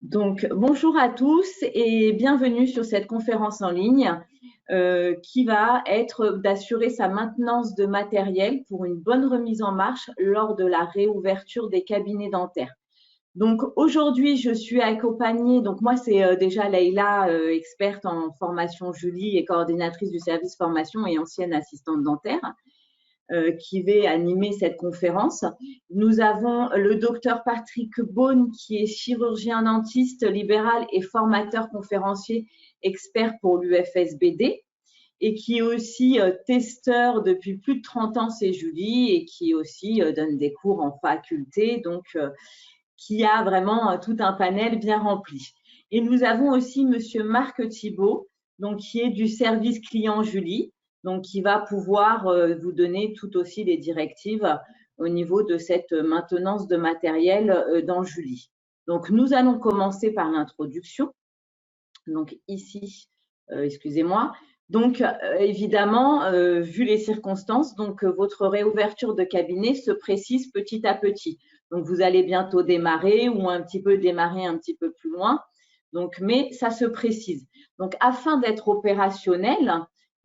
Donc, bonjour à tous et bienvenue sur cette conférence en ligne qui va être d'assurer sa maintenance de matériel pour une bonne remise en marche lors de la réouverture des cabinets dentaires. Donc, aujourd'hui, je suis accompagnée, donc moi, c'est déjà Leïla, experte en formation Julie et coordinatrice du service formation et ancienne assistante dentaire. Qui va animer cette conférence. Nous avons le docteur Patrick Beaune, qui est chirurgien dentiste libéral et formateur conférencier expert pour l'UFSBD et qui est aussi testeur depuis plus de 30 ans, c'est Julie, et qui aussi donne des cours en faculté, donc qui a vraiment tout un panel bien rempli. Et nous avons aussi monsieur Marc Thibault, donc qui est du service client Julie, donc qui va pouvoir vous donner tout aussi les directives au niveau de cette maintenance de matériel dans Julie. Donc nous allons commencer par l'introduction. Donc ici, excusez-moi. Donc évidemment, vu les circonstances, donc votre réouverture de cabinet se précise petit à petit. Donc vous allez bientôt démarrer ou un petit peu démarrer un petit peu plus loin. Donc, mais ça se précise. Donc afin d'être opérationnel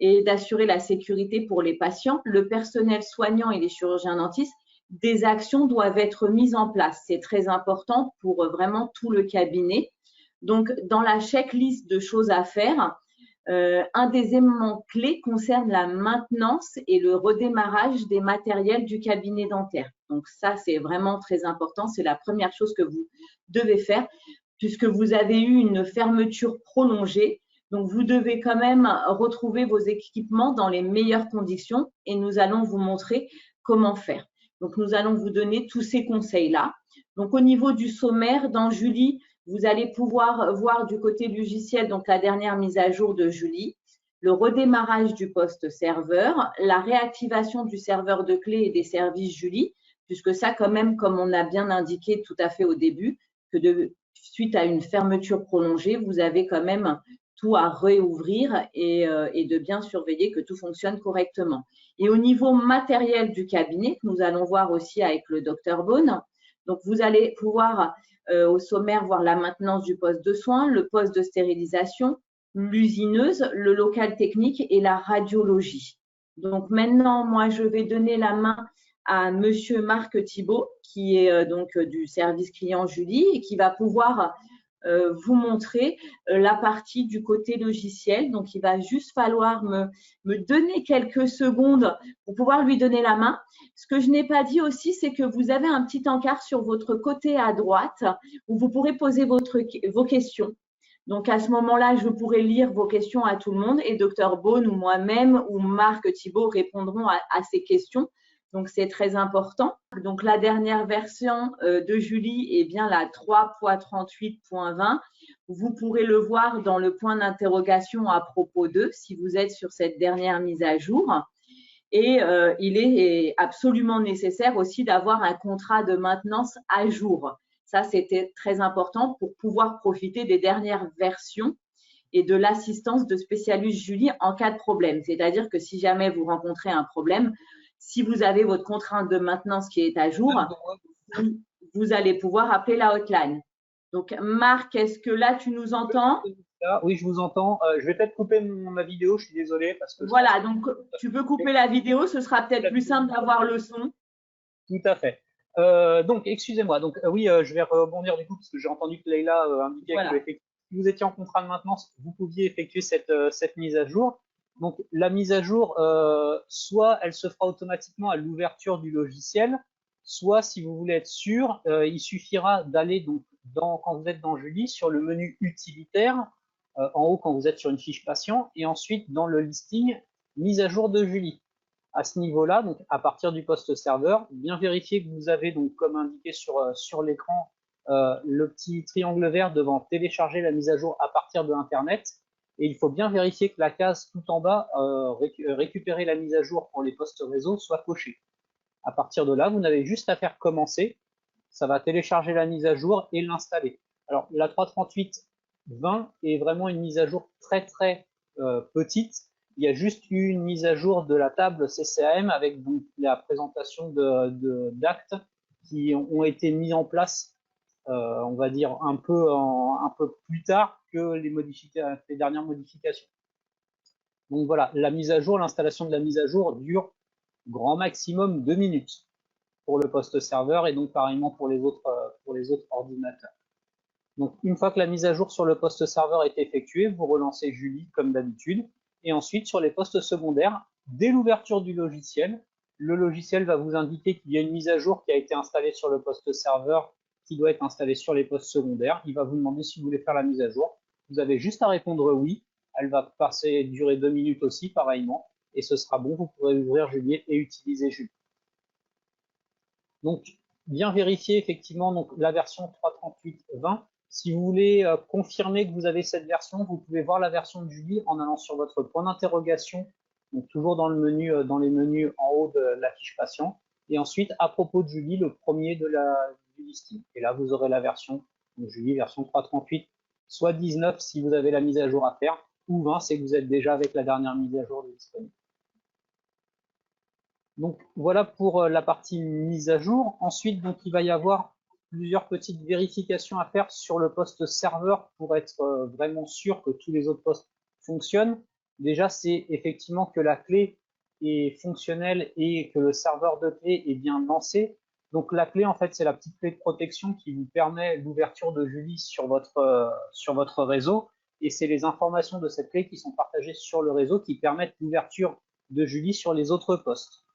et d'assurer la sécurité pour les patients, le personnel soignant et les chirurgiens dentistes, des actions doivent être mises en place. C'est très important pour vraiment tout le cabinet. Donc, dans la checklist de choses à faire, un des éléments clés concerne la maintenance et le redémarrage des matériels du cabinet dentaire. Donc ça, c'est vraiment très important. C'est la première chose que vous devez faire puisque vous avez eu une fermeture prolongée. Donc, vous devez quand même retrouver vos équipements dans les meilleures conditions et nous allons vous montrer comment faire. Donc, nous allons vous donner tous ces conseils-là. Donc, au niveau du sommaire, dans Julie, vous allez pouvoir voir du côté logiciel, donc la dernière mise à jour de Julie, le redémarrage du poste serveur, la réactivation du serveur de clé et des services Julie, puisque ça, quand même, comme on a bien indiqué tout à fait au début, que suite à une fermeture prolongée, vous avez quand même tout à réouvrir et de bien surveiller que tout fonctionne correctement. Et au niveau matériel du cabinet, nous allons voir aussi avec le docteur Beaune, donc vous allez pouvoir au sommaire voir la maintenance du poste de soins, le poste de stérilisation, l'usineuse, le local technique et la radiologie. Donc maintenant, moi, je vais donner la main à monsieur Marc Thibault, qui est donc du service client Julie et qui va pouvoir vous montrer la partie du côté logiciel. Donc, il va juste falloir me donner quelques secondes pour pouvoir lui donner la main. Ce que je n'ai pas dit aussi, c'est que vous avez un petit encart sur votre côté à droite où vous pourrez poser vos questions. Donc, à ce moment-là, je pourrai lire vos questions à tout le monde et Dr Beaune ou moi-même ou Marc Thibault répondront à ces questions. Donc, c'est très important. Donc, la dernière version de Julie est bien la 3.38.20. Vous pourrez le voir dans le point d'interrogation à propos d'eux si vous êtes sur cette dernière mise à jour. Et il est absolument nécessaire aussi d'avoir un contrat de maintenance à jour. Ça, c'était très important pour pouvoir profiter des dernières versions et de l'assistance de spécialiste Julie en cas de problème. C'est-à-dire que si jamais vous rencontrez un problème, si vous avez votre contrainte de maintenance qui est à jour, vous allez pouvoir appeler la hotline. Donc, Marc, est-ce que là, tu nous entends? Oui, je vous entends. Je vais peut-être couper ma vidéo, je suis désolé parce que je pense Voilà, donc tu peux couper la vidéo, ce sera peut-être plus simple d'avoir le son. tout à fait. Donc, excusez-moi. Donc, oui, je vais rebondir du coup parce que j'ai entendu que Leïla indiquait que Voilà. si vous étiez en contrat de maintenance, vous pouviez effectuer cette mise à jour. Donc, la mise à jour, soit elle se fera automatiquement à l'ouverture du logiciel, soit si vous voulez être sûr, il suffira d'aller donc quand vous êtes dans Julie sur le menu utilitaire en haut quand vous êtes sur une fiche patient et ensuite dans le listing mise à jour de Julie. À ce niveau-là, donc à partir du poste serveur, bien vérifier que vous avez donc comme indiqué sur l'écran le petit triangle vert devant télécharger la mise à jour à partir de Internet. Et il faut bien vérifier que la case tout en bas récupérer la mise à jour pour les postes réseau soit cochée. À partir de là, vous n'avez juste à faire commencer. Ça va télécharger la mise à jour et l'installer. Alors la 338.20 est vraiment une mise à jour très très petite. Il y a juste eu une mise à jour de la table CCAM avec donc la présentation d'actes qui ont été mis en place on va dire un peu plus tard que les dernières modifications. Donc voilà, la mise à jour, l'installation de la mise à jour dure grand maximum 2 minutes pour le poste serveur et donc pareillement pour les autres ordinateurs. Donc une fois que la mise à jour sur le poste serveur est effectuée, vous relancez Julie comme d'habitude. Et ensuite, sur les postes secondaires, dès l'ouverture du logiciel, le logiciel va vous indiquer qu'il y a une mise à jour qui a été installée sur le poste serveur qui doit être installée sur les postes secondaires. Il va vous demander si vous voulez faire la mise à jour. Vous avez juste à répondre oui. Elle va durer 2 minutes aussi, pareillement. Et ce sera bon, vous pourrez ouvrir Julie et utiliser Julie. Donc, bien vérifier effectivement donc, la version 3.38.20. Si vous voulez confirmer que vous avez cette version, vous pouvez voir la version de Julie en allant sur votre point d'interrogation, donc toujours dans le menu, dans les menus en haut de la fiche patient. Et ensuite, à propos de Julie, le premier du listing. Et là, vous aurez la version, donc Julie, version 3.38, soit 19 si vous avez la mise à jour à faire, ou 20 c'est que vous êtes déjà avec la dernière mise à jour disponible. Donc voilà pour la partie mise à jour. Ensuite, donc, il va y avoir plusieurs petites vérifications à faire sur le poste serveur pour être vraiment sûr que tous les autres postes fonctionnent. Déjà, c'est effectivement que la clé est fonctionnelle et que le serveur de clé est bien lancé. Donc la clé, en fait, c'est la petite clé de protection qui vous permet l'ouverture de Julie sur votre réseau. Et c'est les informations de cette clé qui sont partagées sur le réseau qui permettent l'ouverture de Julie sur les autres postes.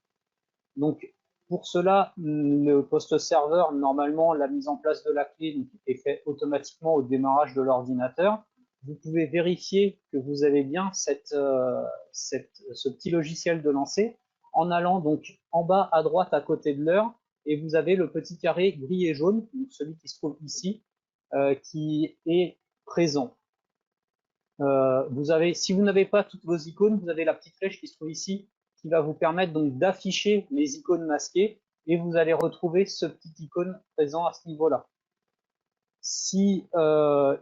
Donc, pour cela, le poste serveur, normalement, la mise en place de la clé est faite automatiquement au démarrage de l'ordinateur. Vous pouvez vérifier que vous avez bien ce petit logiciel de lancer en allant donc en bas à droite à côté de l'heure et vous avez le petit carré gris et jaune, donc celui qui se trouve ici, qui est présent. Si vous n'avez pas toutes vos icônes, vous avez la petite flèche qui se trouve ici qui va vous permettre donc d'afficher les icônes masquées et vous allez retrouver ce petit icône présent à ce niveau-là. Si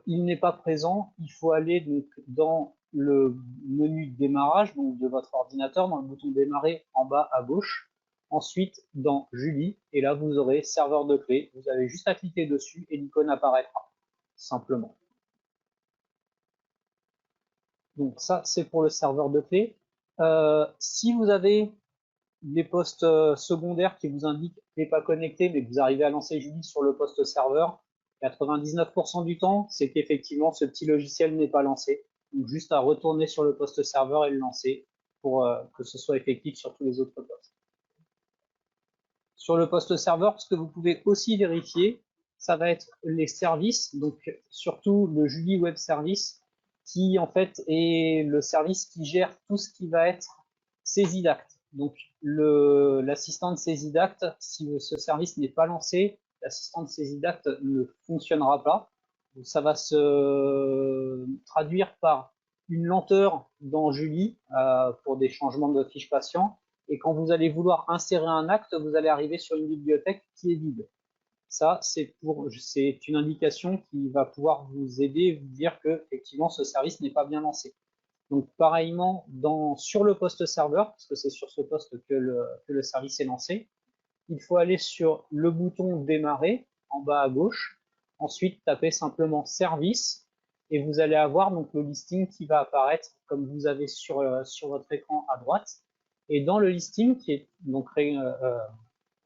il n'est pas présent, il faut aller donc dans le menu démarrage donc de votre ordinateur, dans le bouton démarrer en bas à gauche. Ensuite, dans Julie, et là vous aurez serveur de clé. Vous avez juste à cliquer dessus et l'icône apparaîtra simplement. Donc ça, c'est pour le serveur de clé. Si vous avez des postes secondaires qui vous indiquent n'est pas connecté, mais que vous arrivez à lancer Julie sur le poste serveur, 99% du temps, c'est qu'effectivement, ce petit logiciel n'est pas lancé. Donc, juste à retourner sur le poste serveur et le lancer pour que ce soit effectif sur tous les autres postes. Sur le poste serveur, ce que vous pouvez aussi vérifier, ça va être les services, donc surtout le Julie Web Service, qui en fait est le service qui gère tout ce qui va être saisie d'actes. Donc l'assistant de saisie d'actes, si ce service n'est pas lancé, l'assistant de saisie d'actes ne fonctionnera pas. Donc, ça va se traduire par une lenteur dans Julie pour des changements de fiche patient. Et quand vous allez vouloir insérer un acte, vous allez arriver sur une bibliothèque qui est vide. Ça, c'est une indication qui va pouvoir vous aider, vous dire que effectivement ce service n'est pas bien lancé. Donc pareillement, sur le poste serveur, parce que c'est sur ce poste que le service est lancé, il faut aller sur le bouton démarrer en bas à gauche, ensuite taper simplement service et vous allez avoir donc le listing qui va apparaître comme vous avez sur votre écran à droite. Et dans le listing qui est donc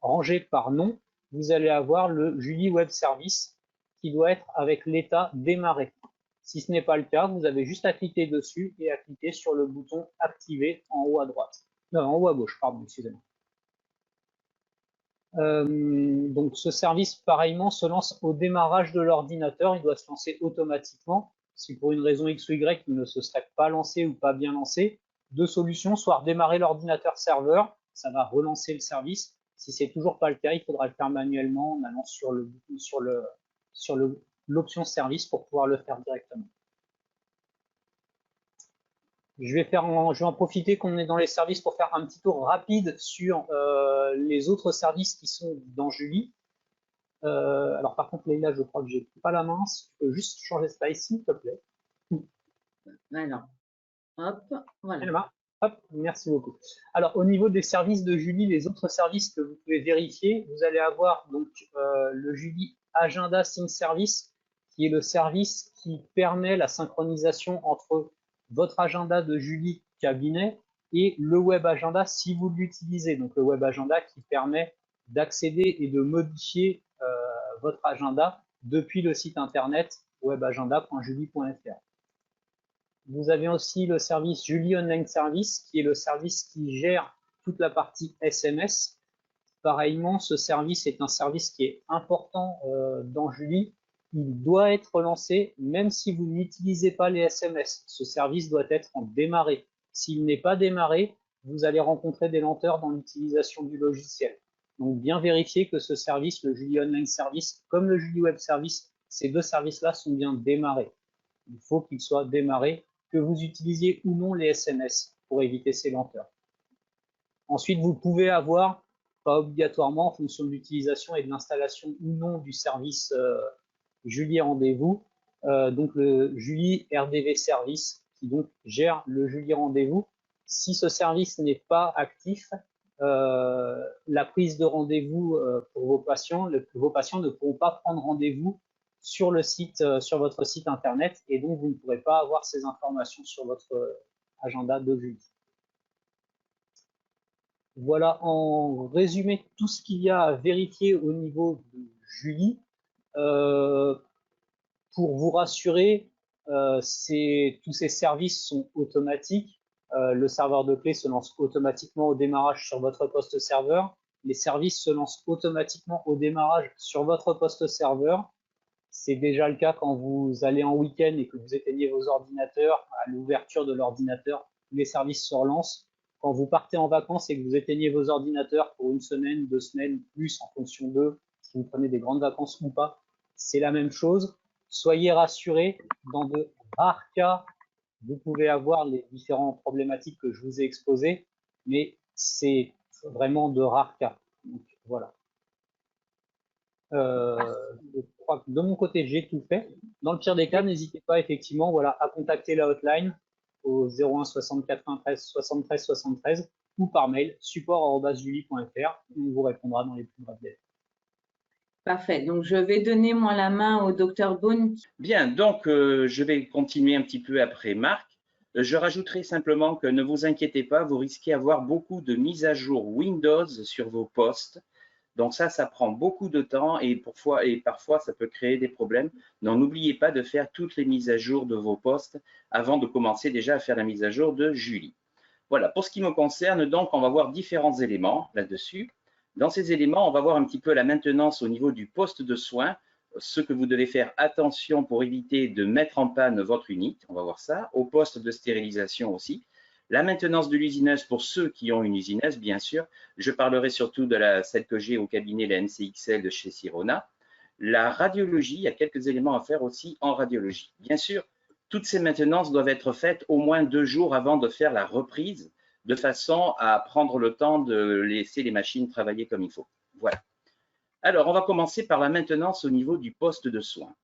rangé par nom, vous allez avoir le Julie Web Service qui doit être avec l'état démarré. Si ce n'est pas le cas, vous avez juste à cliquer dessus et à cliquer sur le bouton activer en haut à droite. Non, en haut à gauche, pardon, excusez-moi. Donc ce service, pareillement, se lance au démarrage de l'ordinateur. Il doit se lancer automatiquement. Si pour une raison X ou Y, il ne se serait pas lancé ou pas bien lancé, deux solutions, soit redémarrer l'ordinateur serveur, ça va relancer le service. Si c'est toujours pas le cas, il faudra le faire manuellement en allant sur l'option service pour pouvoir le faire directement. Je vais en profiter qu'on est dans les services pour faire un petit tour rapide sur les autres services qui sont dans Julie. Alors par contre, Leïla, je crois que j'ai pas la main. Si tu peux juste changer ça ici, s'il te plaît. Alors, hop, voilà. Hop, merci beaucoup. Alors au niveau des services de Julie, les autres services que vous pouvez vérifier, vous allez avoir donc le Julie Agenda Sync Service, qui est le service qui permet la synchronisation entre votre agenda de Julie cabinet et le web agenda si vous l'utilisez. Donc le web agenda qui permet d'accéder et de modifier votre agenda depuis le site internet webagenda.julie.fr. Vous avez aussi le service Julie Online Service, qui est le service qui gère toute la partie SMS. Pareillement, ce service est un service qui est important dans Julie. Il doit être lancé même si vous n'utilisez pas les SMS. Ce service doit être en démarré. S'il n'est pas démarré, vous allez rencontrer des lenteurs dans l'utilisation du logiciel. Donc, bien vérifier que ce service, le Julie Online Service, comme le Julie Web Service, ces deux services-là sont bien démarrés. Il faut qu'ils soient démarrés, que vous utilisiez ou non les SMS pour éviter ces lenteurs. Ensuite, vous pouvez avoir, pas obligatoirement en fonction de l'utilisation et de l'installation ou non du service Julie Rendez-vous, donc le Julie RDV Service qui donc gère le Julie Rendez-vous. Si ce service n'est pas actif, la prise de rendez-vous pour vos patients ne pourront pas prendre rendez-vous sur le site, sur votre site internet, et donc vous ne pourrez pas avoir ces informations sur votre agenda de Julie. Voilà en résumé tout ce qu'il y a à vérifier au niveau de Julie. Pour vous rassurer, tous ces services sont automatiques. Le serveur de clé se lance automatiquement au démarrage sur votre poste serveur. Les services se lancent automatiquement au démarrage sur votre poste serveur. C'est déjà le cas quand vous allez en week-end et que vous éteignez vos ordinateurs. À l'ouverture de l'ordinateur, les services se relancent. Quand vous partez en vacances et que vous éteignez vos ordinateurs pour une semaine, 2 semaines, plus en fonction de si vous prenez des grandes vacances ou pas, c'est la même chose. Soyez rassurés, dans de rares cas, vous pouvez avoir les différentes problématiques que je vous ai exposées, mais c'est vraiment de rares cas. Donc, voilà. Je crois que de mon côté, j'ai tout fait. Dans le pire des cas, n'hésitez pas effectivement voilà, à contacter la hotline au 01 60 93 73 73 ou par mail support@julie.fr. On vous répondra dans les plus brefs délais. Parfait. Donc, je vais donner moi la main au docteur Beaune. Bien, donc je vais continuer un petit peu après Marc. Je rajouterai simplement que ne vous inquiétez pas, vous risquez d'avoir beaucoup de mises à jour Windows sur vos postes. Donc ça prend beaucoup de temps et parfois ça peut créer des problèmes. Donc n'oubliez pas de faire toutes les mises à jour de vos postes avant de commencer déjà à faire la mise à jour de Julie. Voilà, pour ce qui me concerne, donc on va voir différents éléments là-dessus. Dans ces éléments, on va voir un petit peu la maintenance au niveau du poste de soins, ce que vous devez faire attention pour éviter de mettre en panne votre unité, on va voir ça, au poste de stérilisation aussi. La maintenance de l'usineuse pour ceux qui ont une usineuse, bien sûr. Je parlerai surtout de celle que j'ai au cabinet, la NCXL de chez Sirona. La radiologie, il y a quelques éléments à faire aussi en radiologie. Bien sûr, toutes ces maintenances doivent être faites au moins 2 jours avant de faire la reprise, de façon à prendre le temps de laisser les machines travailler comme il faut. Voilà. Alors, on va commencer par la maintenance au niveau du poste de soins.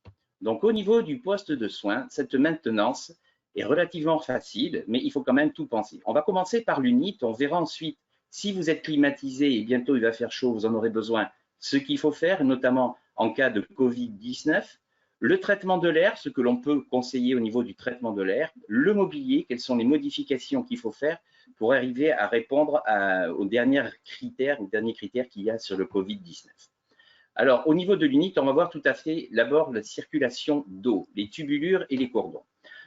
Donc, au niveau du poste de soins, cette maintenance est relativement facile, mais il faut quand même tout penser. On va commencer par l'unité, on verra ensuite si vous êtes climatisé et bientôt il va faire chaud, vous en aurez besoin, ce qu'il faut faire, notamment en cas de Covid-19, le traitement de l'air, ce que l'on peut conseiller au niveau du traitement de l'air, le mobilier, quelles sont les modifications qu'il faut faire pour arriver à répondre aux derniers critères qu'il y a sur le Covid-19. Alors, au niveau de l'unité, on va voir tout à fait d'abord la circulation d'eau, les tubulures et les cordons.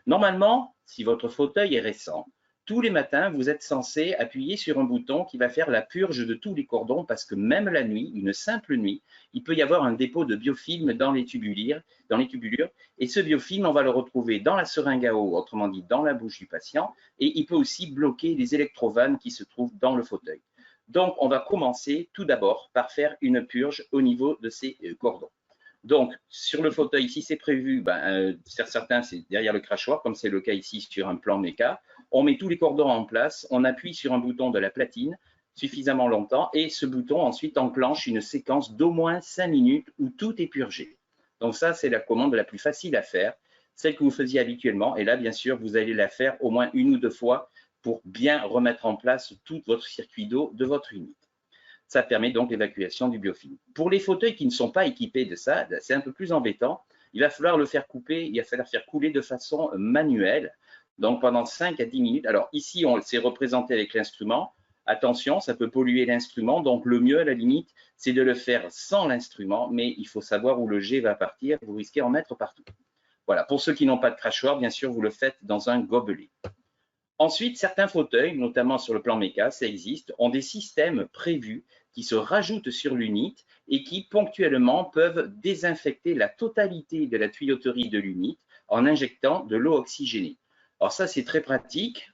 Normalement, si votre fauteuil est récent, tous les matins, vous êtes censé appuyer sur un bouton qui va faire la purge de tous les cordons parce que même la nuit, une simple nuit, il peut y avoir un dépôt de biofilm dans les tubulures et ce biofilm, on va le retrouver dans la seringue à eau, autrement dit dans la bouche du patient, et il peut aussi bloquer les électrovannes qui se trouvent dans le fauteuil. Donc, on va commencer tout d'abord par faire une purge au niveau de ces cordons. Donc, sur le fauteuil, si c'est prévu, certains, c'est derrière le crachoir, comme c'est le cas ici sur un plan méca. On met tous les cordons en place, on appuie sur un bouton de la platine suffisamment longtemps et ce bouton ensuite enclenche une séquence d'au moins 5 minutes où tout est purgé. Donc ça, c'est la commande la plus facile à faire, celle que vous faisiez habituellement. Et là, bien sûr, vous allez la faire au moins 1 ou 2 fois pour bien remettre en place tout votre circuit d'eau de votre unité. Ça permet donc l'évacuation du biofilm. Pour les fauteuils qui ne sont pas équipés de ça, c'est un peu plus embêtant. Il va falloir le faire couper, il va falloir faire couler de façon manuelle, donc pendant 5 à 10 minutes. Alors ici, on s'est représenté avec l'instrument. Attention, ça peut polluer l'instrument, donc le mieux à la limite, c'est de le faire sans l'instrument, mais il faut savoir où le jet va partir, vous risquez d'en mettre partout. Voilà, pour ceux qui n'ont pas de crachoir, bien sûr, vous le faites dans un gobelet. Ensuite, certains fauteuils, notamment sur le plan méca, ça existe, ont des systèmes prévus qui se rajoutent sur l'unit et qui ponctuellement peuvent désinfecter la totalité de la tuyauterie de l'unit en injectant de l'eau oxygénée. Alors ça, c'est très pratique,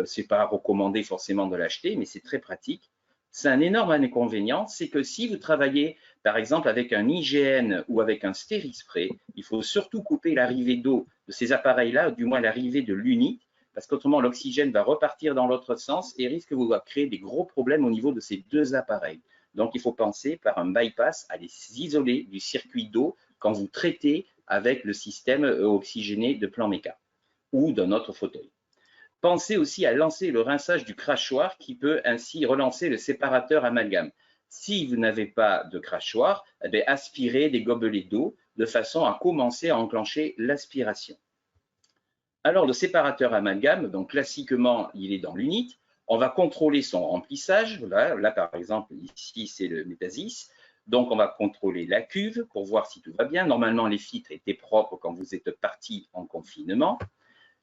c'est pas recommandé forcément de l'acheter, mais c'est très pratique. C'est un énorme inconvénient, c'est que si vous travaillez par exemple avec un IGN ou avec un stérispray, il faut surtout couper l'arrivée d'eau de ces appareils-là, du moins l'arrivée de l'unit, parce qu'autrement l'oxygène va repartir dans l'autre sens et risque de vous créer des gros problèmes au niveau de ces deux appareils. Donc il faut penser par un bypass à les isoler du circuit d'eau quand vous traitez avec le système oxygéné de plan méca ou d'un autre fauteuil. Pensez aussi à lancer le rinçage du crachoir qui peut ainsi relancer le séparateur amalgame. Si vous n'avez pas de crachoir, aspirez des gobelets d'eau de façon à commencer à enclencher l'aspiration. Alors le séparateur amalgame, donc classiquement il est dans l'unit, on va contrôler son remplissage, là par exemple ici c'est le Metasis, donc on va contrôler la cuve pour voir si tout va bien. Normalement les filtres étaient propres quand vous êtes parti en confinement.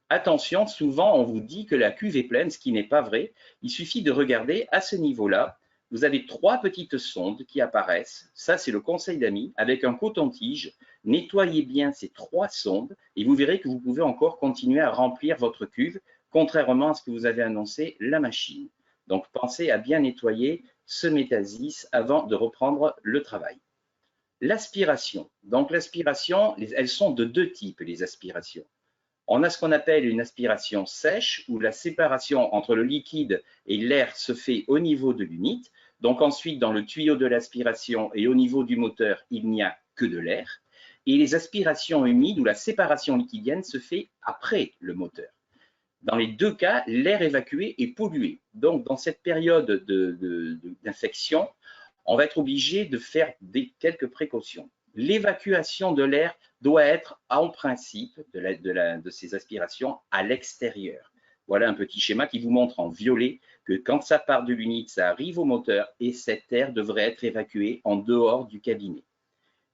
Attention, souvent on vous dit que la cuve est pleine, ce qui n'est pas vrai. Il suffit de regarder à ce niveau-là. Vous avez 3 petites sondes qui apparaissent. Ça, c'est le conseil d'amis. Avec un coton-tige, nettoyez bien ces 3 sondes et vous verrez que vous pouvez encore continuer à remplir votre cuve, contrairement à ce que vous avez annoncé la machine. Donc, pensez à bien nettoyer ce Metasis avant de reprendre le travail. L'aspiration. Donc, l'aspiration, elles sont de 2 types, les aspirations. On a ce qu'on appelle une aspiration sèche, où la séparation entre le liquide et l'air se fait au niveau de l'unit. Donc ensuite, dans le tuyau de l'aspiration et au niveau du moteur, il n'y a que de l'air. Et les aspirations humides, où la séparation liquidienne se fait après le moteur. Dans les 2 cas, l'air évacué est pollué. Donc dans cette période d'infection, on va être obligé de faire quelques précautions. L'évacuation de l'air doit être en principe de ces aspirations à l'extérieur. Voilà un petit schéma qui vous montre en violet que quand ça part de l'unit, ça arrive au moteur et cet air devrait être évacué en dehors du cabinet.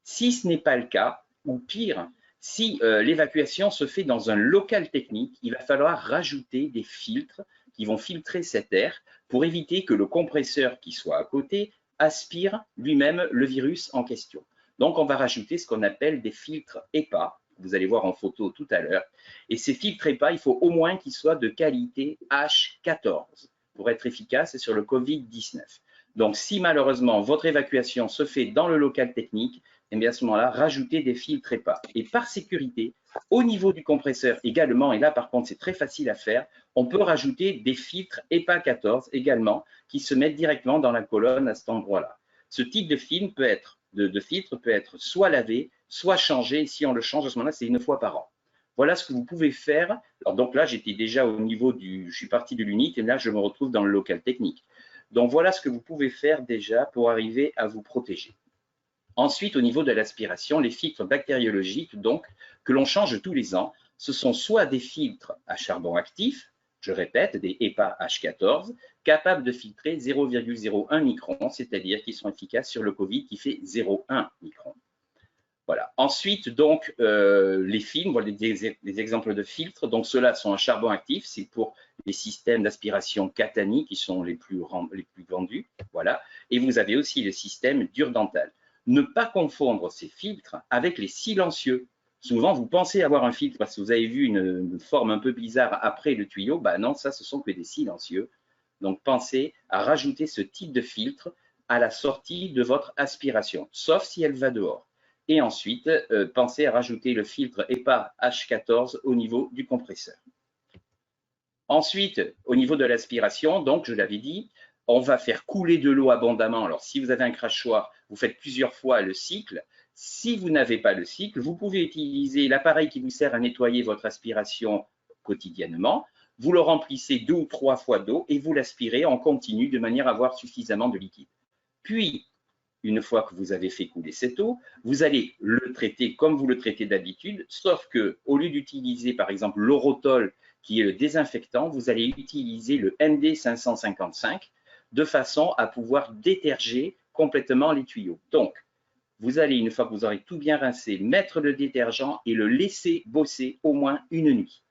Si ce n'est pas le cas, ou pire, si l'évacuation se fait dans un local technique, il va falloir rajouter des filtres qui vont filtrer cet air pour éviter que le compresseur qui soit à côté aspire lui-même le virus en question. Donc, on va rajouter ce qu'on appelle des filtres EPA. Vous allez voir en photo tout à l'heure. Et ces filtres EPA, il faut au moins qu'ils soient de qualité H14 pour être efficaces sur le Covid-19. Donc, si malheureusement votre évacuation se fait dans le local technique, eh bien à ce moment-là, rajoutez des filtres EPA. Et par sécurité, au niveau du compresseur également, et là par contre c'est très facile à faire, on peut rajouter des filtres EPA 14 également qui se mettent directement dans la colonne à cet endroit-là. Ce type de filtre peut être soit lavé, soit changé. Et si on le change à ce moment-là, c'est 1 fois par an. Voilà ce que vous pouvez faire. Alors donc là, j'étais déjà au niveau je suis parti de l'unité et là, je me retrouve dans le local technique. Donc voilà ce que vous pouvez faire déjà pour arriver à vous protéger. Ensuite, au niveau de l'aspiration, les filtres bactériologiques, donc, que l'on change tous les ans, ce sont soit des filtres à charbon actif, je répète, des EPA H14, capables de filtrer 0,01 micron, c'est-à-dire qui sont efficaces sur le Covid qui fait 0,1 micron. Voilà. Ensuite, donc, les films, voilà des exemples de filtres. Donc, ceux-là sont à charbon actif, c'est pour les systèmes d'aspiration Catani qui sont les plus vendus. Voilà. Et vous avez aussi le système Dur-Dental. Ne pas confondre ces filtres avec les silencieux. Souvent, vous pensez avoir un filtre parce que vous avez vu une forme un peu bizarre après le tuyau. Ben non, ça, ce sont que des silencieux. Donc, pensez à rajouter ce type de filtre à la sortie de votre aspiration, sauf si elle va dehors. Et ensuite, pensez à rajouter le filtre EPA H14 au niveau du compresseur. Ensuite, au niveau de l'aspiration, donc je l'avais dit, on va faire couler de l'eau abondamment. Alors, si vous avez un crachoir, vous faites plusieurs fois le cycle. Si vous n'avez pas le cycle, vous pouvez utiliser l'appareil qui vous sert à nettoyer votre aspiration quotidiennement. Vous le remplissez 2 ou 3 fois d'eau et vous l'aspirez en continu de manière à avoir suffisamment de liquide. Puis, une fois que vous avez fait couler cette eau, vous allez le traiter comme vous le traitez d'habitude, sauf que au lieu d'utiliser par exemple l'Orotol qui est le désinfectant, vous allez utiliser le MD 555 de façon à pouvoir déterger complètement les tuyaux. Donc, vous allez, une fois que vous aurez tout bien rincé, mettre le détergent et le laisser bosser au moins une nuit.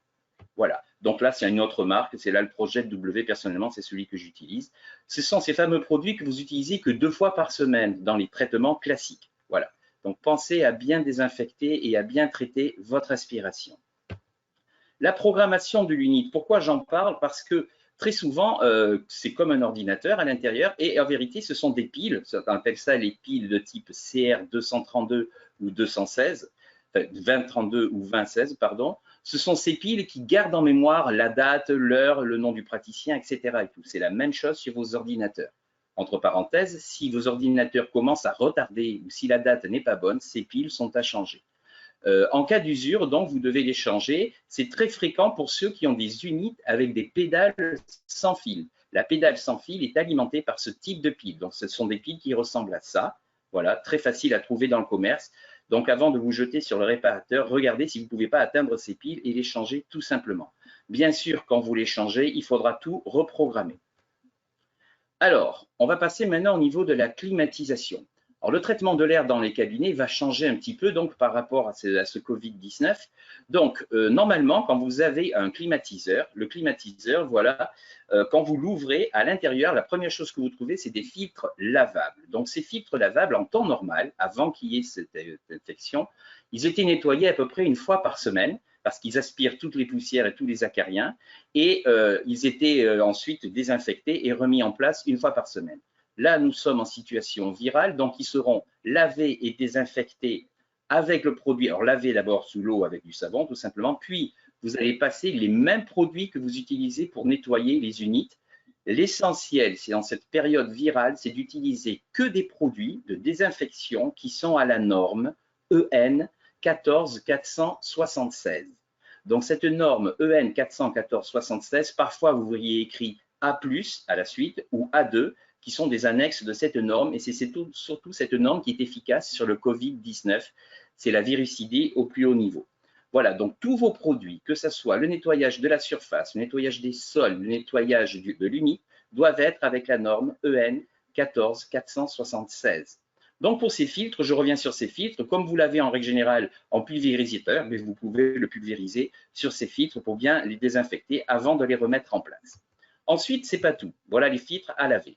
Voilà. Donc là, c'est une autre marque, c'est là le Project W, personnellement, c'est celui que j'utilise. Ce sont ces fameux produits que vous utilisez que 2 fois par semaine dans les traitements classiques. Voilà. Donc pensez à bien désinfecter et à bien traiter votre aspiration. La programmation de l'unité, pourquoi j'en parle? Parce que très souvent, c'est comme un ordinateur à l'intérieur et en vérité, ce sont des piles. On appelle ça les piles de type CR232 ou 216, 2032 ou 2016, pardon. Ce sont ces piles qui gardent en mémoire la date, l'heure, le nom du praticien, etc. C'est la même chose sur vos ordinateurs. Entre parenthèses, si vos ordinateurs commencent à retarder ou si la date n'est pas bonne, ces piles sont à changer. En cas d'usure, donc, vous devez les changer. C'est très fréquent pour ceux qui ont des unités avec des pédales sans fil. La pédale sans fil est alimentée par ce type de pile. Donc, ce sont des piles qui ressemblent à ça. Voilà, très facile à trouver dans le commerce. Donc, avant de vous jeter sur le réparateur, regardez si vous ne pouvez pas atteindre ces piles et les changer tout simplement. Bien sûr, quand vous les changez, il faudra tout reprogrammer. Alors, on va passer maintenant au niveau de la climatisation. Alors, le traitement de l'air dans les cabinets va changer un petit peu donc, par rapport à ce Covid-19. Donc, normalement, quand vous avez un climatiseur, le climatiseur, voilà, quand vous l'ouvrez, à l'intérieur, la première chose que vous trouvez, c'est des filtres lavables. Donc, ces filtres lavables, en temps normal, avant qu'il y ait cette infection, ils étaient nettoyés à peu près une fois par semaine parce qu'ils aspirent toutes les poussières et tous les acariens, et ils étaient ensuite désinfectés et remis en place une fois par semaine. Là, nous sommes en situation virale, donc ils seront lavés et désinfectés avec le produit. Alors, lavés d'abord sous l'eau avec du savon, tout simplement, puis vous allez passer les mêmes produits que vous utilisez pour nettoyer les unités. L'essentiel, c'est dans cette période virale, c'est d'utiliser que des produits de désinfection qui sont à la norme EN 14476. Donc, cette norme EN 41476, parfois vous voyez écrit A+, à la suite, ou A2, qui sont des annexes de cette norme, et c'est surtout cette norme qui est efficace sur le Covid-19. C'est la virucidée au plus haut niveau. Voilà, donc tous vos produits, que ce soit le nettoyage de la surface, le nettoyage des sols, le nettoyage de l'unité, doivent être avec la norme EN 14476. Donc pour ces filtres, je reviens sur ces filtres, comme vous l'avez en règle générale en pulvérisateur, mais vous pouvez le pulvériser sur ces filtres pour bien les désinfecter avant de les remettre en place. Ensuite, c'est pas tout. Voilà les filtres à laver.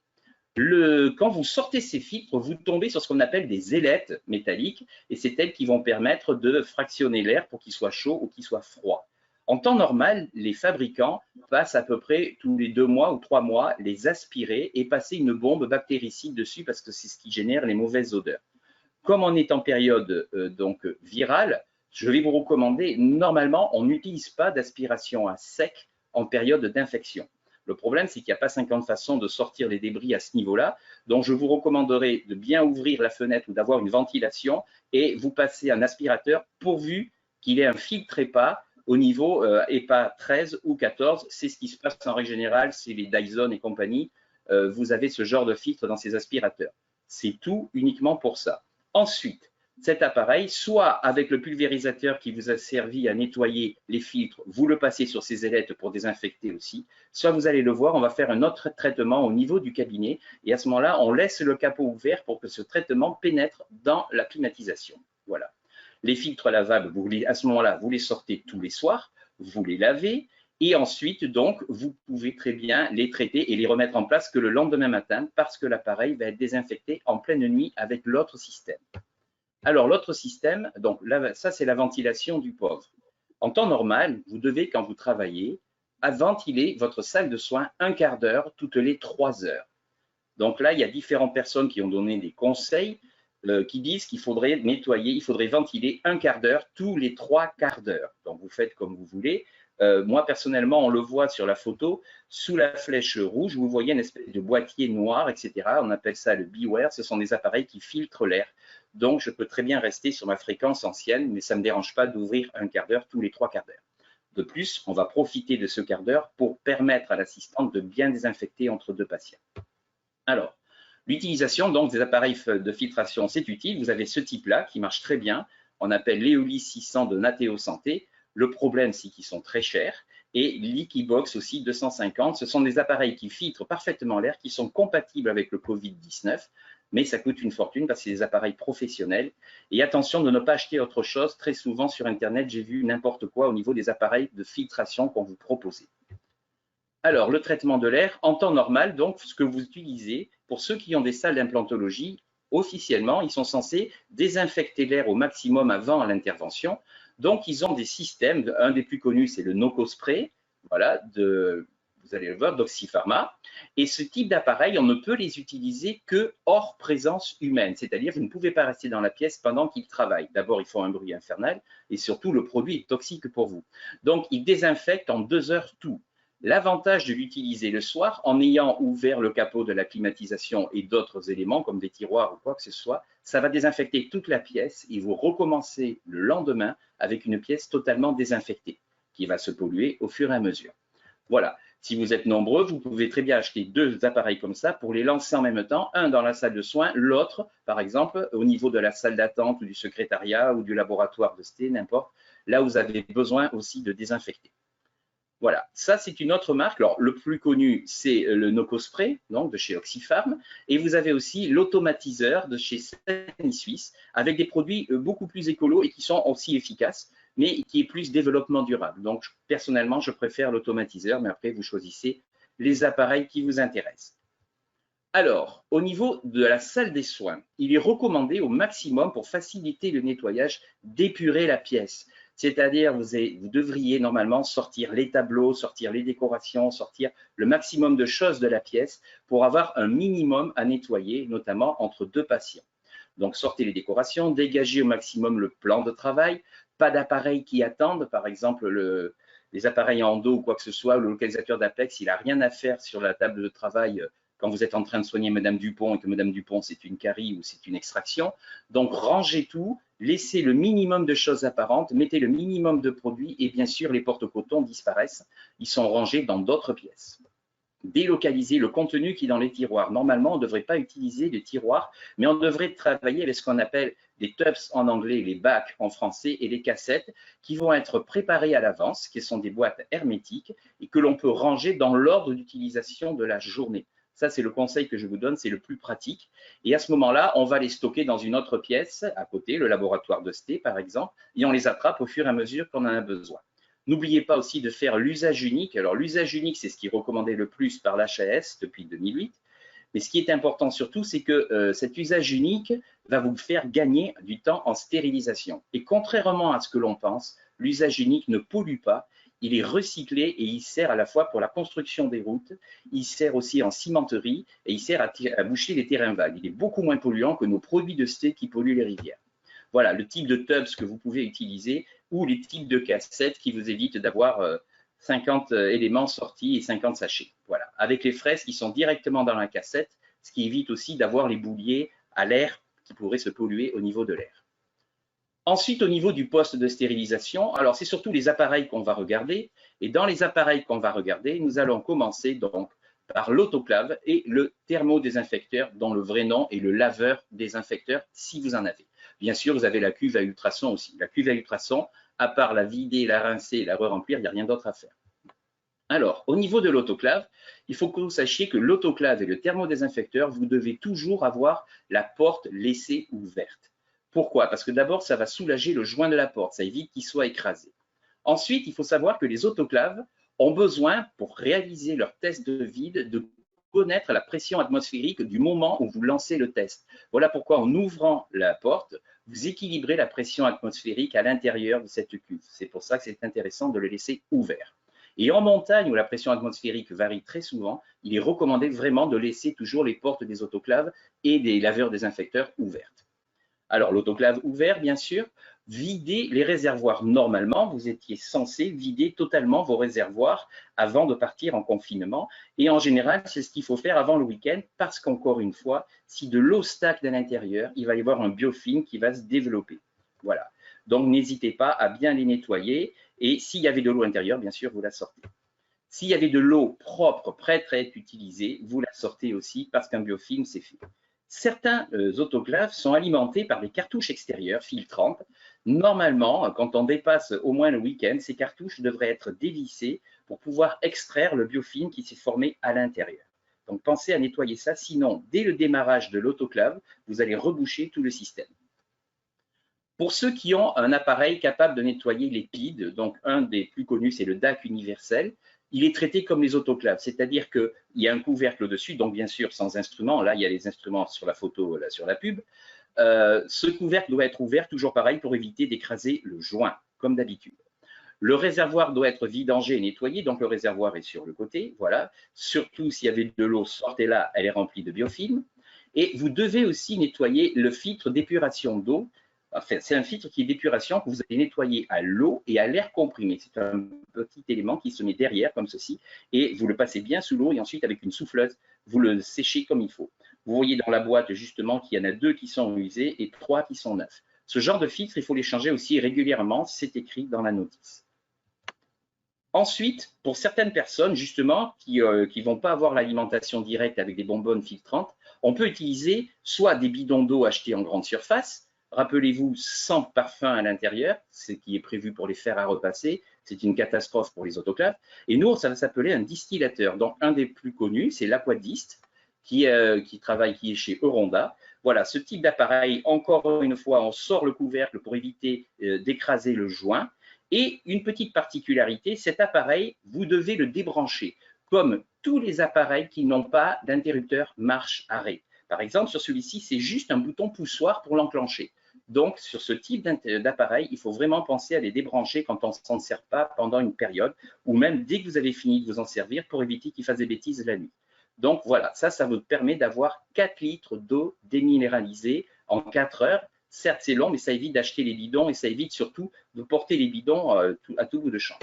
Quand vous sortez ces filtres, vous tombez sur ce qu'on appelle des ailettes métalliques, et c'est elles qui vont permettre de fractionner l'air pour qu'il soit chaud ou qu'il soit froid. En temps normal, les fabricants passent à peu près tous les 2 mois ou 3 mois les aspirer et passer une bombe bactéricide dessus parce que c'est ce qui génère les mauvaises odeurs. Comme on est en période donc virale, je vais vous recommander, normalement, on n'utilise pas d'aspiration à sec en période d'infection. Le problème, c'est qu'il n'y a pas 50 façons de sortir les débris à ce niveau-là. Donc, je vous recommanderais de bien ouvrir la fenêtre ou d'avoir une ventilation et vous passez un aspirateur pourvu qu'il ait un filtre EPA au niveau EPA 13 ou 14. C'est ce qui se passe en règle générale, c'est les Dyson et compagnie. Vous avez ce genre de filtre dans ces aspirateurs. C'est tout uniquement pour ça. Ensuite, cet appareil, soit avec le pulvérisateur qui vous a servi à nettoyer les filtres, vous le passez sur ces ailettes pour désinfecter aussi, soit vous allez le voir, on va faire un autre traitement au niveau du cabinet et à ce moment-là, on laisse le capot ouvert pour que ce traitement pénètre dans la climatisation. Voilà. Les filtres lavables, à ce moment-là, vous les sortez tous les soirs, vous les lavez et ensuite, donc, vous pouvez très bien les traiter et les remettre en place que le lendemain matin parce que l'appareil va être désinfecté en pleine nuit avec l'autre système. Alors, l'autre système, donc là, ça, c'est la ventilation du pauvre. En temps normal, vous devez, quand vous travaillez, ventiler votre salle de soins un quart d'heure toutes les 3 heures. Donc là, il y a différentes personnes qui ont donné des conseils qui disent qu'il faudrait nettoyer, il faudrait ventiler un quart d'heure tous les 3 quarts d'heure. Donc, vous faites comme vous voulez. Moi, personnellement, on le voit sur la photo, sous la flèche rouge, vous voyez une espèce de boîtier noir, etc. On appelle ça le Beware. Ce sont des appareils qui filtrent l'air. Donc, je peux très bien rester sur ma fréquence ancienne, mais ça ne me dérange pas d'ouvrir un quart d'heure tous les 3 quarts d'heure. De plus, on va profiter de ce quart d'heure pour permettre à l'assistante de bien désinfecter entre 2 patients. Alors, L'utilisation donc des appareils de filtration, c'est utile. Vous avez ce type-là qui marche très bien. On appelle l'Eolis 600 de Nateo Santé. Le problème, c'est qu'ils sont très chers. Et l'Equibox aussi 250. Ce sont des appareils qui filtrent parfaitement l'air, qui sont compatibles avec le Covid-19. Mais ça coûte une fortune parce que c'est des appareils professionnels. Et attention de ne pas acheter autre chose. Très souvent sur Internet, j'ai vu n'importe quoi au niveau des appareils de filtration qu'on vous propose. Alors, le traitement de l'air, en temps normal, donc, ce que vous utilisez, pour ceux qui ont des salles d'implantologie, officiellement, ils sont censés désinfecter l'air au maximum avant l'intervention. Donc, ils ont des systèmes, un des plus connus, c'est le NocoSpray, voilà, vous allez le voir, d'Oxypharma. Et ce type d'appareil, on ne peut les utiliser que hors présence humaine, c'est-à-dire vous ne pouvez pas rester dans la pièce pendant qu'ils travaillent. D'abord, ils font un bruit infernal et surtout, le produit est toxique pour vous. Donc, ils désinfectent en 2 heures tout. L'avantage de l'utiliser le soir, en ayant ouvert le capot de la climatisation et d'autres éléments comme des tiroirs ou quoi que ce soit, ça va désinfecter toute la pièce et vous recommencez le lendemain avec une pièce totalement désinfectée qui va se polluer au fur et à mesure. Voilà, si vous êtes nombreux, vous pouvez très bien acheter 2 appareils comme ça pour les lancer en même temps, un dans la salle de soins, l'autre, par exemple, au niveau de la salle d'attente ou du secrétariat ou du laboratoire de ST, n'importe, là où vous avez besoin aussi de désinfecter. Voilà, ça c'est une autre marque. Alors le plus connu c'est le NocoSpray, donc de chez Oxypharm, et vous avez aussi l'automatiseur de chez Sanisuisse avec des produits beaucoup plus écolos et qui sont aussi efficaces, mais qui est plus développement durable. Donc personnellement je préfère l'automatiseur, mais après vous choisissez les appareils qui vous intéressent. Alors, au niveau de la salle des soins, il est recommandé au maximum pour faciliter le nettoyage d'épurer la pièce. C'est-à-dire, vous devriez normalement sortir les tableaux, sortir les décorations, sortir le maximum de choses de la pièce pour avoir un minimum à nettoyer, notamment entre 2 patients. Donc, sortez les décorations, dégagez au maximum le plan de travail, pas d'appareils qui attendent, par exemple les appareils en dos ou quoi que ce soit, le localisateur d'Apex, il n'a rien à faire sur la table de travail quand vous êtes en train de soigner Madame Dupont et que Madame Dupont, c'est une carie ou c'est une extraction. Donc, rangez tout, laissez le minimum de choses apparentes, mettez le minimum de produits et bien sûr, les porte-cotons disparaissent. Ils sont rangés dans d'autres pièces. Délocaliser le contenu qui est dans les tiroirs. Normalement, on ne devrait pas utiliser des tiroirs, mais on devrait travailler avec ce qu'on appelle les tubs en anglais, les bacs en français et les cassettes qui vont être préparées à l'avance, qui sont des boîtes hermétiques et que l'on peut ranger dans l'ordre d'utilisation de la journée. Ça, c'est le conseil que je vous donne, c'est le plus pratique. Et à ce moment-là, on va les stocker dans une autre pièce, à côté, le laboratoire de ST, par exemple, et on les attrape au fur et à mesure qu'on en a besoin. N'oubliez pas aussi de faire l'usage unique. Alors, l'usage unique, c'est ce qui est recommandé le plus par l'HAS depuis 2008. Mais ce qui est important surtout, c'est que cet usage unique va vous faire gagner du temps en stérilisation. Et contrairement à ce que l'on pense, l'usage unique ne pollue pas. Il est recyclé et il sert à la fois pour la construction des routes, il sert aussi en cimenterie et il sert à boucher les terrains vagues. Il est beaucoup moins polluant que nos produits de ST qui polluent les rivières. Voilà le type de tubs que vous pouvez utiliser ou les types de cassettes qui vous évitent d'avoir 50 éléments sortis et 50 sachets. Voilà, avec les fraises qui sont directement dans la cassette, ce qui évite aussi d'avoir les bouliers à l'air qui pourraient se polluer au niveau de l'air. Ensuite, au niveau du poste de stérilisation, alors c'est surtout les appareils qu'on va regarder. Et dans les appareils qu'on va regarder, nous allons commencer donc par l'autoclave et le thermodésinfecteur, dont le vrai nom est le laveur désinfecteur, si vous en avez. Bien sûr, vous avez la cuve à ultrasons aussi. La cuve à ultrasons, à part la vider, la rincer et la re-remplir, il n'y a rien d'autre à faire. Alors, au niveau de l'autoclave, il faut que vous sachiez que l'autoclave et le thermodésinfecteur, vous devez toujours avoir la porte laissée ouverte. Pourquoi? Parce que d'abord, ça va soulager le joint de la porte, ça évite qu'il soit écrasé. Ensuite, il faut savoir que les autoclaves ont besoin, pour réaliser leur test de vide, de connaître la pression atmosphérique du moment où vous lancez le test. Voilà pourquoi en ouvrant la porte, vous équilibrez la pression atmosphérique à l'intérieur de cette cuve. C'est pour ça que c'est intéressant de le laisser ouvert. Et en montagne, où la pression atmosphérique varie très souvent, il est recommandé vraiment de laisser toujours les portes des autoclaves et des laveurs désinfecteurs ouvertes. Alors, l'autoclave ouvert, bien sûr, videz les réservoirs. Normalement, vous étiez censé vider totalement vos réservoirs avant de partir en confinement. Et en général, c'est ce qu'il faut faire avant le week-end parce qu'encore une fois, si de l'eau stagne à l'intérieur, il va y avoir un biofilm qui va se développer. Voilà. Donc, n'hésitez pas à bien les nettoyer. Et s'il y avait de l'eau à l'intérieur, bien sûr, vous la sortez. S'il y avait de l'eau propre, prête à être utilisée, vous la sortez aussi parce qu'un biofilm, c'est fait. Certains autoclaves sont alimentés par des cartouches extérieures filtrantes. Normalement, quand on dépasse au moins le week-end, ces cartouches devraient être dévissées pour pouvoir extraire le biofilm qui s'est formé à l'intérieur. Donc pensez à nettoyer ça, sinon dès le démarrage de l'autoclave, vous allez reboucher tout le système. Pour ceux qui ont un appareil capable de nettoyer les PID, donc un des plus connus, c'est le DAC universel, il est traité comme les autoclaves, c'est-à-dire qu'il y a un couvercle au-dessus, donc bien sûr sans instrument, là il y a les instruments sur la photo, là sur la pub. Ce couvercle doit être ouvert, toujours pareil, pour éviter d'écraser le joint, comme d'habitude. Le réservoir doit être vidangé et nettoyé, donc le réservoir est sur le côté, voilà. Surtout s'il y avait de l'eau, sortez-la, elle est remplie de biofilm. Et vous devez aussi nettoyer le filtre d'épuration d'eau. Enfin, c'est un filtre qui est d'épuration que vous allez nettoyer à l'eau et à l'air comprimé. C'est un petit élément qui se met derrière comme ceci et vous le passez bien sous l'eau et ensuite avec une souffleuse, vous le séchez comme il faut. Vous voyez dans la boîte justement qu'il y en a 2 qui sont usés et 3 qui sont neufs. Ce genre de filtre, il faut les changer aussi régulièrement, c'est écrit dans la notice. Ensuite, pour certaines personnes justement qui ne vont pas avoir l'alimentation directe avec des bonbonnes filtrantes, on peut utiliser soit des bidons d'eau achetés en grande surface. Rappelez-vous, sans parfum à l'intérieur, ce qui est prévu pour les fer à repasser, c'est une catastrophe pour les autoclaves. Et nous, ça va s'appeler un distillateur. Donc, un des plus connus, c'est l'Aquadist, qui est chez Euronda. Voilà, ce type d'appareil, encore une fois, on sort le couvercle pour éviter d'écraser le joint. Et une petite particularité, cet appareil, vous devez le débrancher, comme tous les appareils qui n'ont pas d'interrupteur marche-arrêt. Par exemple, sur celui-ci, c'est juste un bouton poussoir pour l'enclencher. Donc, sur ce type d'appareil, il faut vraiment penser à les débrancher quand on ne s'en sert pas pendant une période, ou même dès que vous avez fini de vous en servir pour éviter qu'il fasse des bêtises la nuit. Donc voilà, ça vous permet d'avoir 4 litres d'eau déminéralisée en 4 heures. Certes, c'est long, mais ça évite d'acheter les bidons et ça évite surtout de porter les bidons à tout bout de champ.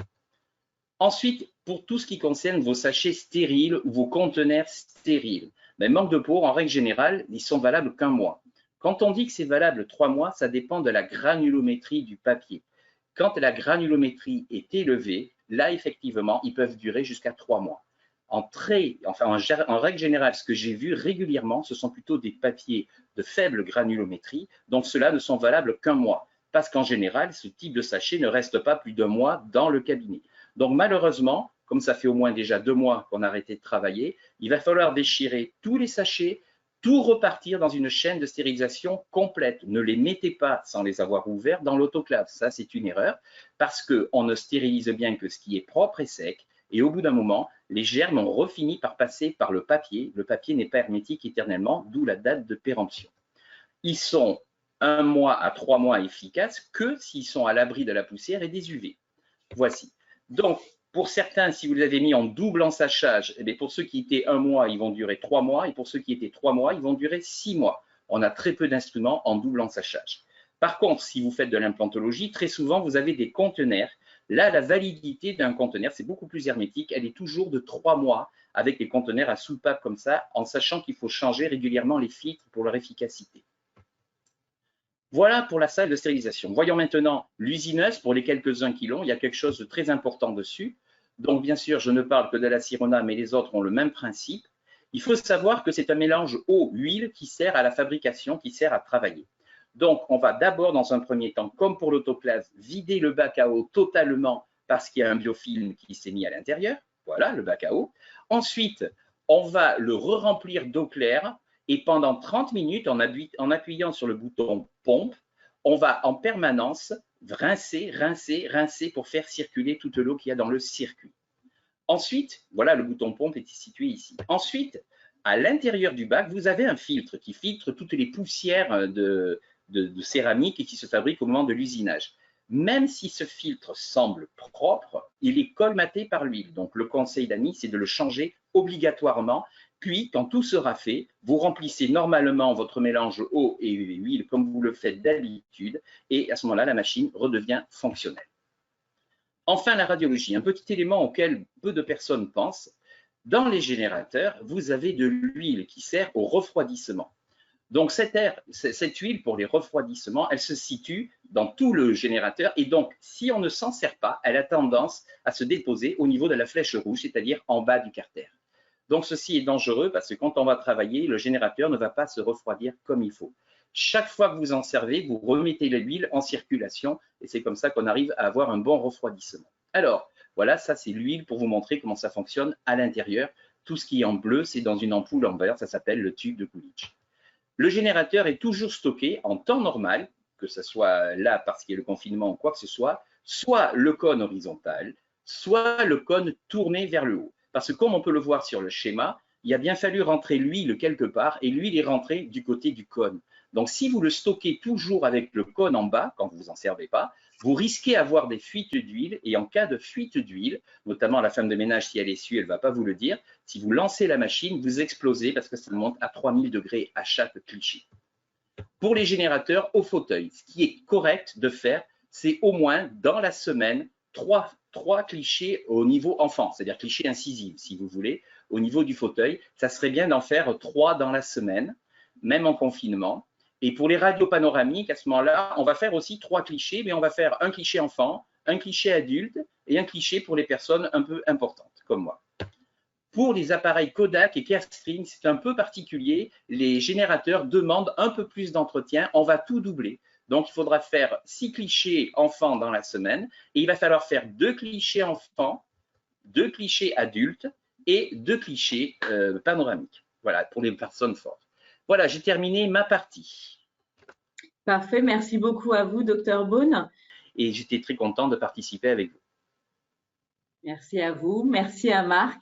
Ensuite, pour tout ce qui concerne vos sachets stériles ou vos conteneurs stériles, manque de peau, en règle générale, ils sont valables qu'1 mois. Quand on dit que c'est valable 3 mois, ça dépend de la granulométrie du papier. Quand la granulométrie est élevée, là, effectivement, ils peuvent durer jusqu'à 3 mois. En règle générale, ce que j'ai vu régulièrement, ce sont plutôt des papiers de faible granulométrie, donc ceux-là ne sont valables qu'1 mois, parce qu'en général, ce type de sachet ne reste pas plus d'1 mois dans le cabinet. Donc malheureusement, comme ça fait au moins déjà 2 mois qu'on a arrêté de travailler, il va falloir déchirer tous les sachets, tout repartir dans une chaîne de stérilisation complète. Ne les mettez pas sans les avoir ouverts dans l'autoclave. Ça, c'est une erreur parce qu'on ne stérilise bien que ce qui est propre et sec. Et au bout d'un moment, les germes ont refini par passer par le papier. Le papier n'est pas hermétique éternellement, d'où la date de péremption. Ils sont 1 mois à 3 mois efficaces que s'ils sont à l'abri de la poussière et des UV. Voici. Donc, pour certains, si vous les avez mis en double ensachage, eh bien pour ceux qui étaient 1 mois, ils vont durer 3 mois. Et pour ceux qui étaient 3 mois, ils vont durer 6 mois. On a très peu d'instruments en double ensachage. Par contre, si vous faites de l'implantologie, très souvent, vous avez des conteneurs. Là, la validité d'un conteneur, c'est beaucoup plus hermétique. Elle est toujours de 3 mois avec les conteneurs à soupape comme ça, en sachant qu'il faut changer régulièrement les filtres pour leur efficacité. Voilà pour la salle de stérilisation. Voyons maintenant l'usineuse pour les quelques-uns qui l'ont. Il y a quelque chose de très important dessus. Donc, bien sûr, je ne parle que de la Sirona, mais les autres ont le même principe. Il faut savoir que c'est un mélange eau-huile qui sert à la fabrication, qui sert à travailler. Donc, on va d'abord, dans un premier temps, comme pour l'autoclave, vider le bac à eau totalement parce qu'il y a un biofilm qui s'est mis à l'intérieur. Voilà, le bac à eau. Ensuite, on va le re-remplir d'eau claire. Et pendant 30 minutes, en appuyant sur le bouton pompe, on va en permanence rincer, rincer, rincer pour faire circuler toute l'eau qu'il y a dans le circuit. Ensuite, voilà, le bouton pompe est situé ici. Ensuite, à l'intérieur du bac, vous avez un filtre qui filtre toutes les poussières de céramique qui se fabriquent au moment de l'usinage. Même si ce filtre semble propre, il est colmaté par l'huile. Donc, le conseil d'Annie, c'est de le changer obligatoirement. Puis, quand tout sera fait, vous remplissez normalement votre mélange eau et huile comme vous le faites d'habitude. Et à ce moment-là, la machine redevient fonctionnelle. Enfin, la radiologie, un petit élément auquel peu de personnes pensent. Dans les générateurs, vous avez de l'huile qui sert au refroidissement. Donc, cette huile pour les refroidissements, elle se situe dans tout le générateur et donc, si on ne s'en sert pas, elle a tendance à se déposer au niveau de la flèche rouge, c'est-à-dire en bas du carter. Donc, ceci est dangereux parce que quand on va travailler, le générateur ne va pas se refroidir comme il faut. Chaque fois que vous en servez, vous remettez l'huile en circulation et c'est comme ça qu'on arrive à avoir un bon refroidissement. Alors, voilà, ça c'est l'huile pour vous montrer comment ça fonctionne à l'intérieur. Tout ce qui est en bleu, c'est dans une ampoule en vert, ça s'appelle le tube de Coolidge. Le générateur est toujours stocké en temps normal, que ce soit là parce qu'il y a le confinement ou quoi que ce soit le cône horizontal, soit le cône tourné vers le haut. Parce que comme on peut le voir sur le schéma, il a bien fallu rentrer l'huile quelque part et l'huile est rentrée du côté du cône. Donc si vous le stockez toujours avec le cône en bas, quand vous vous en servez pas, vous risquez d'avoir des fuites d'huile et en cas de fuite d'huile, notamment la femme de ménage, si elle est essuie, elle ne va pas vous le dire, si vous lancez la machine, vous explosez parce que ça monte à 3000 degrés à chaque cliché. Pour les générateurs au fauteuil, ce qui est correct de faire, c'est au moins dans la semaine 3 clichés au niveau enfant, c'est-à-dire clichés incisifs si vous voulez, au niveau du fauteuil. Ça serait bien d'en faire 3 dans la semaine, même en confinement. Et pour les radios panoramiques, à ce moment-là, on va faire aussi 3 clichés, mais on va faire un cliché enfant, un cliché adulte et un cliché pour les personnes un peu importantes, comme moi. Pour les appareils Kodak et Carestream, c'est un peu particulier. Les générateurs demandent un peu plus d'entretien. On va tout doubler. Donc, il faudra faire 6 clichés enfants dans la semaine et il va falloir faire 2 clichés enfants, 2 clichés adultes et 2 clichés panoramiques. Voilà, pour les personnes fortes. Voilà, j'ai terminé ma partie. Parfait, merci beaucoup à vous, Dr Beaune. Et j'étais très content de participer avec vous. Merci à vous, merci à Marc.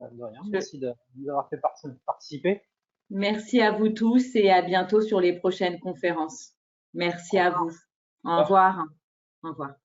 De rien, merci d'avoir fait participer. Merci à vous tous et à bientôt sur les prochaines conférences. Merci à vous. Au revoir. Au revoir.